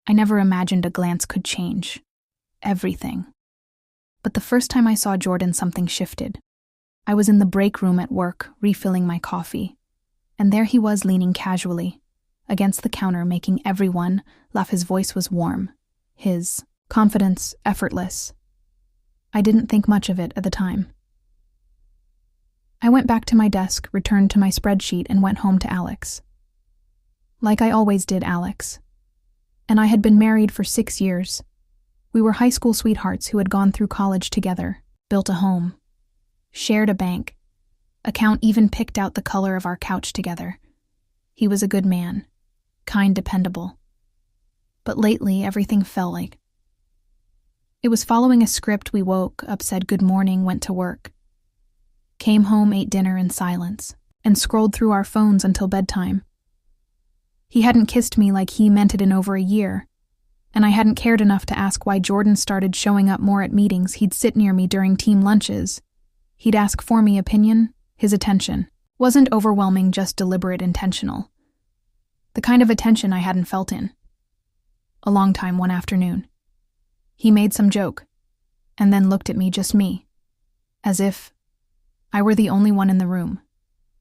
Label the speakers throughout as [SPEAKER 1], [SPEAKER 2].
[SPEAKER 1] I never imagined a glance could change everything. But the first time I saw Jordan, something shifted. I was in the break room at work, refilling my coffee, and there he was leaning casually against the counter, making everyone laugh. His voice was warm, his confidence effortless. I didn't think much of it at the time. I went back to my desk, returned to my spreadsheet, and went home to Alex. Like I always did, Alex. And I had been married for 6 years. We were high school sweethearts who had gone through college together, built a home, shared a bank account, even picked out the color of our couch together. He was a good man, kind, dependable. But lately, everything felt like it was following a script. We woke up, said good morning, went to work, came home, ate dinner in silence, and scrolled through our phones until bedtime. He hadn't kissed me like he meant it in over a year, and I hadn't cared enough to ask why. Jordan started showing up more at meetings. He'd sit near me during team lunches. He'd ask for me opinion. His attention wasn't overwhelming, just deliberate, intentional. The kind of attention I hadn't felt in a long time. One afternoon, he made some joke, and then looked at me, just me, as if I were the only one in the room.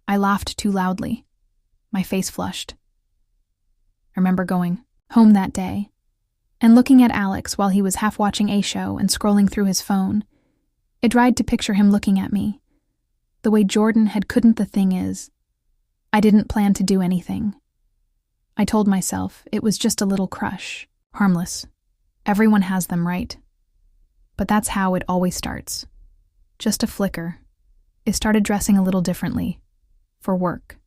[SPEAKER 1] I laughed too loudly. My face flushed. I remember going home that day and looking at Alex while he was half watching a show and scrolling through his phone. It tried to picture him looking at me, the way Jordan had. Couldn't. The thing is, I didn't plan to do anything. I told myself it was just a little crush, harmless. Everyone has them, right? But that's how it always starts. Just a flicker. It started dressing a little differently. For work.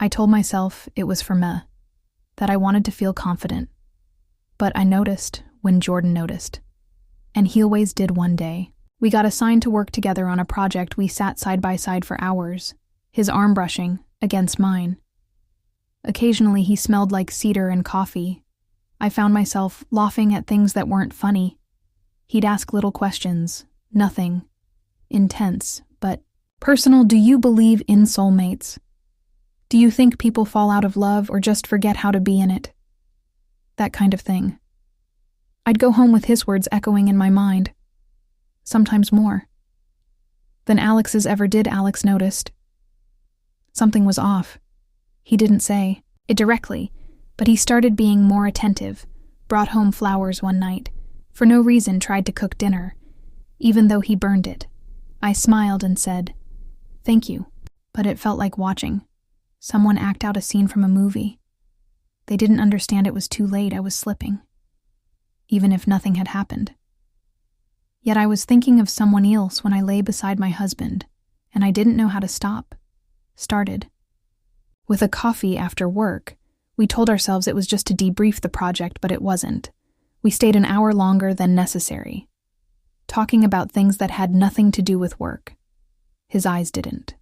[SPEAKER 1] I told myself it was for me, that I wanted to feel confident. But I noticed when Jordan noticed. And he always did. One day, we got assigned to work together on a project. We sat side by side for hours, his arm brushing against mine. Occasionally he smelled like cedar and coffee. I found myself laughing at things that weren't funny. He'd ask little questions, nothing intense, but personal. Do you believe in soulmates? Do you think people fall out of love or just forget how to be in it? That kind of thing. I'd go home with his words echoing in my mind. Sometimes more than Alex's ever did. Alex noticed. Something was off. He didn't say it directly, but he started being more attentive, brought home flowers one night, for no reason, tried to cook dinner, even though he burned it. I smiled and said, "Thank you," but it felt like watching someone act out a scene from a movie. They didn't understand it was too late. I was slipping, even if nothing had happened. Yet I was thinking of someone else when I lay beside my husband, and I didn't know how to stop. Started with a coffee after work. We told ourselves it was just to debrief the project, but it wasn't. We stayed an hour longer than necessary, talking about things that had nothing to do with work. His eyes didn't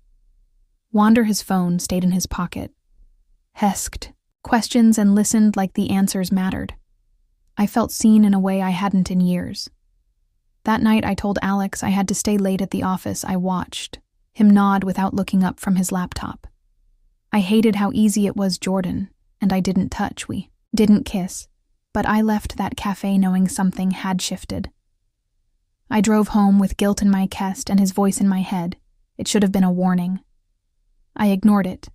[SPEAKER 1] wander. His phone stayed in his pocket. Asked questions and listened like the answers mattered. I felt seen in a way I hadn't in years. That night I told Alex I had to stay late at the office. I watched him nod without looking up from his laptop. I hated how easy it was. Jordan and I didn't touch. We didn't kiss, but I left that cafe knowing something had shifted. I drove home with guilt in my chest and his voice in my head. It should have been a warning. I ignored it.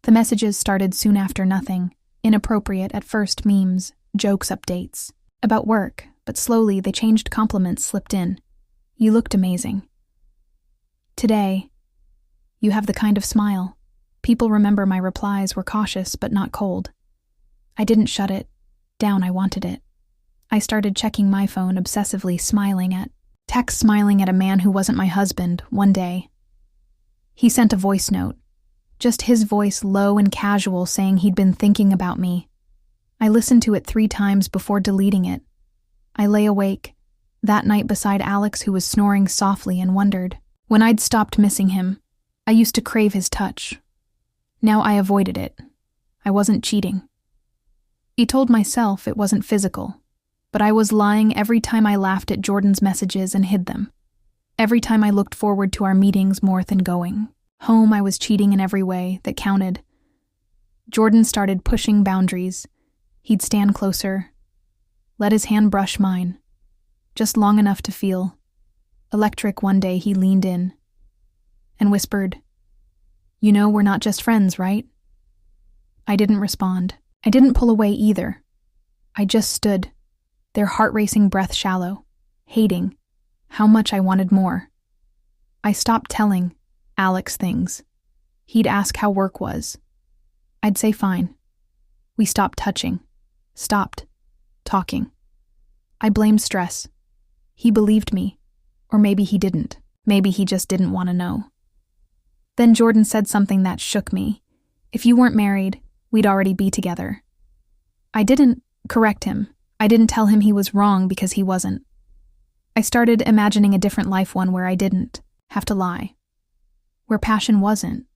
[SPEAKER 1] The messages started soon after. Nothing inappropriate at first, memes, jokes, updates about work, but slowly they changed. Compliments slipped in. You looked amazing today. You have the kind of smile. People remember. My replies were cautious but not cold. I didn't shut it down. I wanted it. I started checking my phone obsessively, smiling at a man who wasn't my husband. One day, he sent a voice note. Just his voice, low and casual, saying he'd been thinking about me. I listened to it 3 times before deleting it. I lay awake that night beside Alex, who was snoring softly, and wondered when I'd stopped missing him. I used to crave his touch. Now I avoided it. I wasn't cheating. I told myself it wasn't physical, but I was lying every time I laughed at Jordan's messages and hid them. Every time I looked forward to our meetings more than going home, I was cheating in every way that counted. Jordan started pushing boundaries. He'd stand closer, let his hand brush mine, just long enough to feel electric. One day he leaned in and whispered, "You know we're not just friends, right?" I didn't respond. I didn't pull away either. I just stood, their heart-racing breath shallow, hating how much I wanted more. I stopped telling Alex things. He'd ask how work was. I'd say fine. We stopped touching, stopped talking. I blamed stress. He believed me, or maybe he didn't. Maybe he just didn't want to know. Then Jordan said something that shook me. If you weren't married, we'd already be together. I didn't correct him. I didn't tell him he was wrong because he wasn't. I started imagining a different life, one where I didn't have to lie, where passion wasn't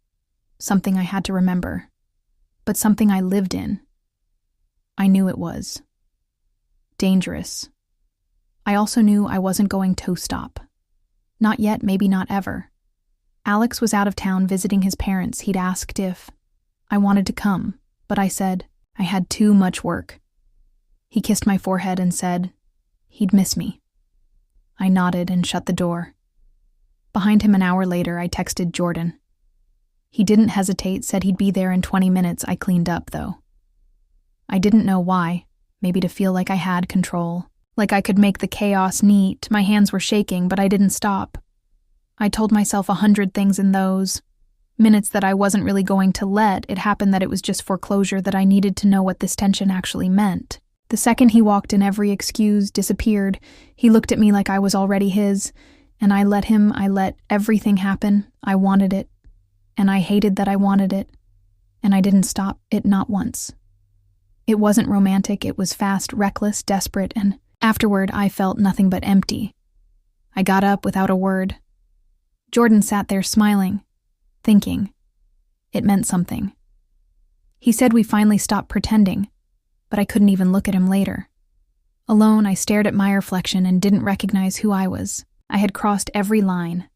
[SPEAKER 1] something I had to remember, but something I lived in. I knew it was dangerous. I also knew I wasn't going to stop. Not yet, maybe not ever. Alex was out of town visiting his parents. He'd asked if I wanted to come, but I said I had too much work. He kissed my forehead and said he'd miss me. I nodded and shut the door. Behind him an hour later, I texted Jordan. He didn't hesitate, said he'd be there in 20 minutes. I cleaned up, though. I didn't know why. Maybe to feel like I had control, like I could make the chaos neat. My hands were shaking, but I didn't stop. I told myself 100 things in those minutes that I wasn't really going to let it happen, that it was just foreclosure, that I needed to know what this tension actually meant. The second he walked in, every excuse disappeared. He looked at me like I was already his, and I let him. I let everything happen. I wanted it, and I hated that I wanted it, and I didn't stop it, not once. It wasn't romantic, it was fast, reckless, desperate, and afterward I felt nothing but empty. I got up without a word. Jordan sat there smiling, thinking. It meant something. He said we finally stopped pretending, but I couldn't even look at him later. Alone, I stared at my reflection and didn't recognize who I was. I had crossed every line.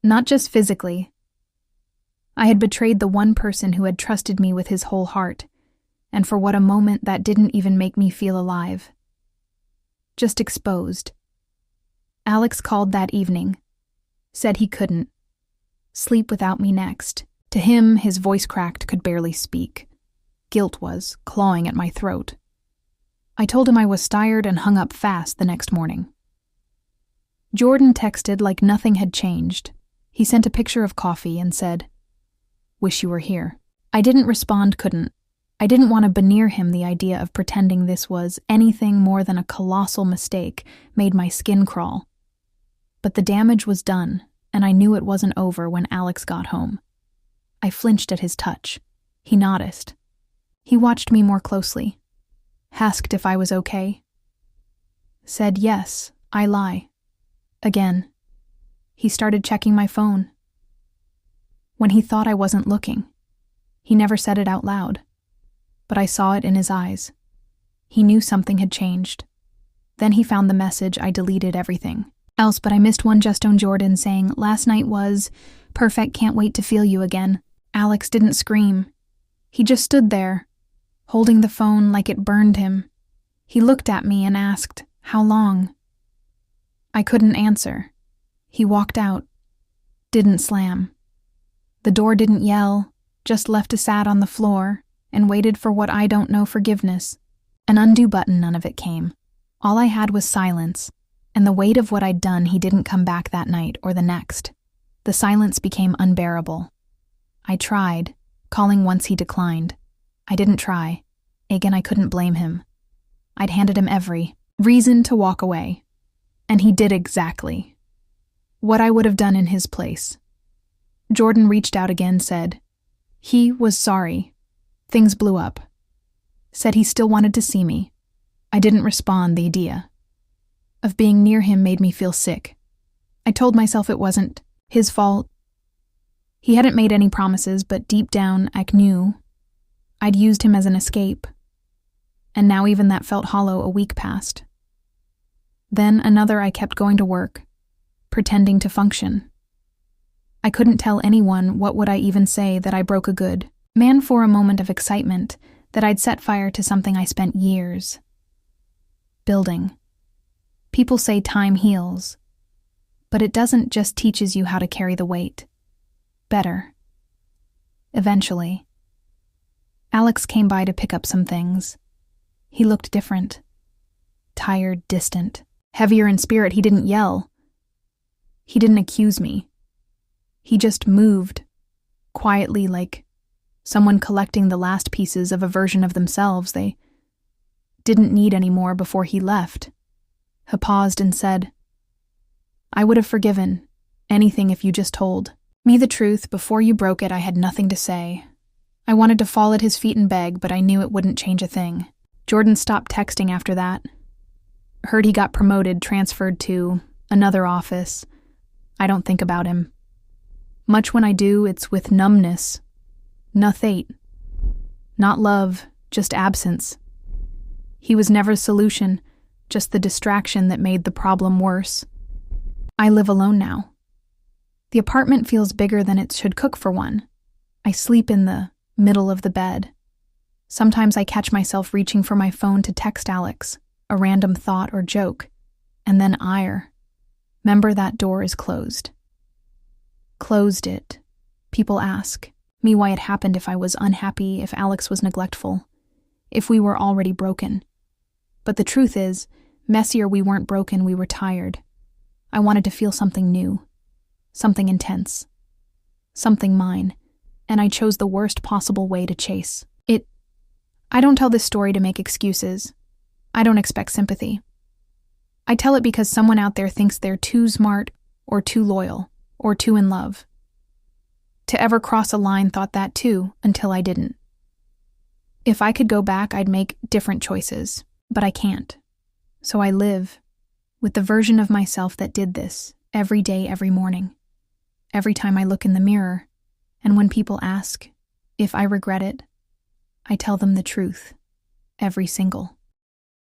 [SPEAKER 1] Not just physically. I had betrayed the one person who had trusted me with his whole heart, and for what a moment that didn't even make me feel alive. Just exposed. Alex called that evening, said he couldn't sleep without me next. To him, his voice cracked, could barely speak. Guilt was clawing at my throat. I told him I was tired and hung up fast the next morning. Jordan texted like nothing had changed. He sent a picture of coffee and said, "Wish you were here." I didn't respond, couldn't. I didn't want to veneer him. The idea of pretending this was anything more than a colossal mistake made my skin crawl. But the damage was done, and I knew it wasn't over when Alex got home. I flinched at his touch. He noticed. He watched me more closely. Asked if I was okay. Said yes, I lie. Again. He started checking my phone. When he thought I wasn't looking. He never said it out loud. But I saw it in his eyes. He knew something had changed. Then he found the message. I deleted everything else, but I missed one. Just on Jordan saying, "Last night was perfect, can't wait to feel you again." Alex didn't scream. He just stood there, holding the phone like it burned him. He looked at me and asked, "How long?" I couldn't answer. He walked out. Didn't slam. The door didn't yell, just left us sat on the floor and waited for what I don't know, forgiveness. An undo button, none of it came. All I had was silence, and the weight of what I'd done. He didn't come back that night or the next. The silence became unbearable. I tried, calling once. He declined. I didn't try. Again, I couldn't blame him. I'd handed him every reason to walk away, and he did exactly what I would have done in his place. Jordan reached out again, said he was sorry. Things blew up. Said he still wanted to see me. I didn't respond. The idea of being near him made me feel sick. I told myself it wasn't his fault. He hadn't made any promises, but deep down I knew I'd used him as an escape. And now even that felt hollow. A week passed. Then another. I kept going to work, pretending to function. I couldn't tell anyone. What would I even say? That I broke a good man for a moment of excitement, that I'd set fire to something I spent years building. People say time heals, but it doesn't, just teaches you how to carry the weight. Better. Eventually. Alex came by to pick up some things. He looked different. Tired, distant, heavier in spirit. He didn't yell. He didn't accuse me. He just moved, quietly, like someone collecting the last pieces of a version of themselves they didn't need anymore before he left. He paused and said, "I would have forgiven anything if you just told me the truth. Before you broke it, I had nothing to say. I wanted to fall at his feet and beg, but I knew it wouldn't change a thing." Jordan stopped texting after that. Heard he got promoted, transferred to another office. I don't think about him much. When I do, it's with numbness. Nothing. Not love, just absence. He was never a solution, just the distraction that made the problem worse. I live alone now. The apartment feels bigger than it should cook for one. I sleep in the middle of the bed. Sometimes I catch myself reaching for my phone to text Alex, a random thought or joke, and then ire. Remember, that door is closed. Closed it. People ask me why it happened, if I was unhappy, if Alex was neglectful, if we were already broken. But the truth is, messier, we weren't broken, we were tired. I wanted to feel something new, something intense, something mine, and I chose the worst possible way to chase it. I don't tell this story to make excuses. I don't expect sympathy. I tell it because someone out there thinks they're too smart or too loyal or too in love. To ever cross a line, thought that too, until I didn't. If I could go back, I'd make different choices, but I can't. So I live with the version of myself that did this every day, every morning, every time I look in the mirror, and when people ask if I regret it, I tell them the truth, every single